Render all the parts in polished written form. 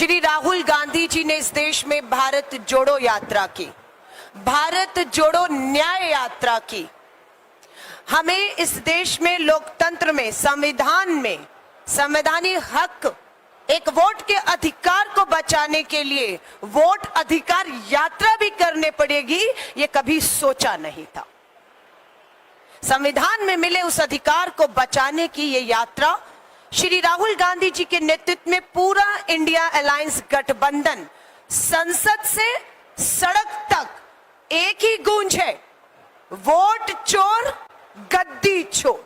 श्री राहुल गांधी जी ने इस देश में भारत जोड़ो यात्रा की, भारत जोड़ो न्याय यात्रा की। हमें इस देश में लोकतंत्र में, संविधान में संवैधानिक हक, एक वोट के अधिकार को बचाने के लिए वोट अधिकार यात्रा भी करने पड़ेगी, ये कभी सोचा नहीं था। संविधान में मिले उस अधिकार को बचाने की ये यात्रा श्री राहुल गांधी जी के नेतृत्व में पूरा इंडिया अलायंस गठबंधन, संसद से सड़क तक एक ही गूंज है, वोट चोर गद्दी चोर।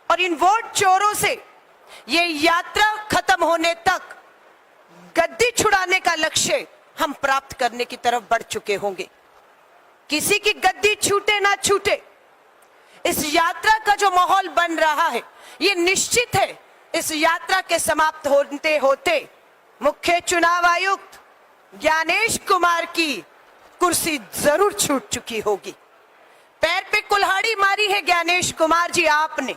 और इन वोट चोरों से ये यात्रा खत्म होने तक गद्दी छुड़ाने का लक्ष्य हम प्राप्त करने की तरफ बढ़ चुके होंगे। किसी की गद्दी छूटे ना छूटे, इस यात्रा का जो माहौल बन रहा है ये निश्चित है इस यात्रा के समाप्त होते होते मुख्य चुनाव आयुक्त ज्ञानेश कुमार की कुर्सी जरूर छूट चुकी होगी। पैर पे कुल्हाड़ी मारी है ज्ञानेश कुमार जी आपने।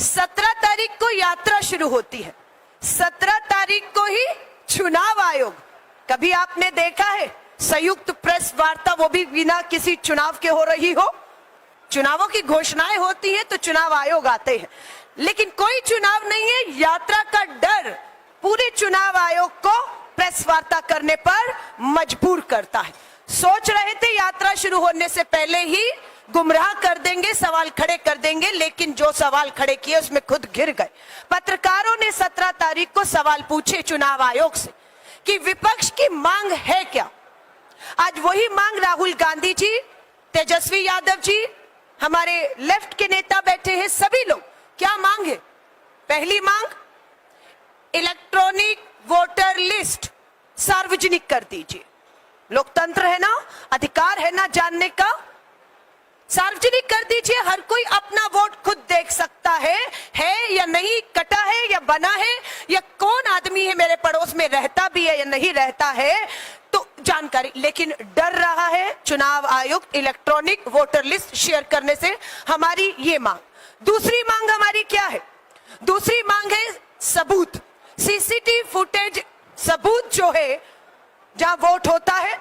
17 तारीख को यात्रा शुरू होती है, 17 तारीख को ही चुनाव आयोग। कभी आपने देखा है संयुक्त प्रेस वार्ता, वो भी बिना किसी चुनाव के हो रही हो? चुनावों की घोषणाएं होती हैं तो चुनाव आयोग आते हैं, लेकिन कोई चुनाव नहीं है। यात्रा का डर पूरे चुनाव आयोग को प्रेस वार्ता करने पर मजबूर करता है। सोच रहे थे यात्रा शुरू होने से पहले ही गुमराह कर देंगे, सवाल खड़े कर देंगे, लेकिन जो सवाल खड़े किए उसमें खुद घिर गए। पत्रकारों ने 17 तारीख को सवाल पूछे चुनाव आयोग से कि विपक्ष की मांग है क्या। आज वही मांग राहुल गांधी जी, तेजस्वी यादव जी, हमारे लेफ्ट के नेता बैठे हैं, सभी लोग क्या मांग है? पहली मांग, इलेक्ट्रॉनिक वोटर लिस्ट सार्वजनिक कर दीजिए। लोकतंत्र है ना, अधिकार है ना जानने का, सार्वजनिक कर दीजिए। हर कोई अपना वोट खुद देख सकता है या नहीं, कटा है या बना है, या कौन आदमी है मेरे पड़ोस में रहता भी है या नहीं रहता है, तो जानकारी। लेकिन डर रहा है चुनाव आयोग इलेक्ट्रॉनिक वोटर लिस्ट शेयर करने से। हमारी ये मांग। दूसरी मांग हमारी क्या है? दूसरी मांग है सबूत, सीसीटीवी फुटेज सबूत जो है, जहां वोट होता है,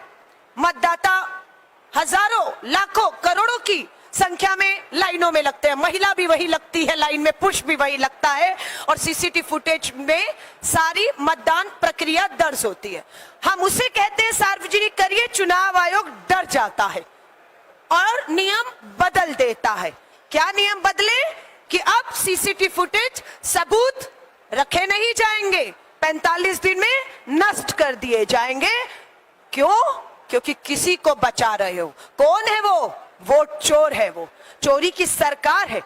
मतदाता हजारों, लाखों, करोड़ों की संख्या में लाइनों में लगते हैं, महिला भी वही लगती है लाइन में, पुरुष भी वही लगता है, और सीसीटीवी फुटेज में सारी मतदान प्रक्रिया दर्ज होती है। हम उसे कहते हैं सार्वजनिक करिए। चुनाव आयोग डर जाता है और नियम बदल देता है। क्या नियम बदले कि अब सीसीटीवी फुटेज सबूत रखे नहीं जाएंगे, 45 दिन में नष्ट कर दिए जाएंगे। क्यों? क्योंकि किसी को बचा रहे हो। कौन है वो? वोट चोर है। वो चोरी की सरकार है।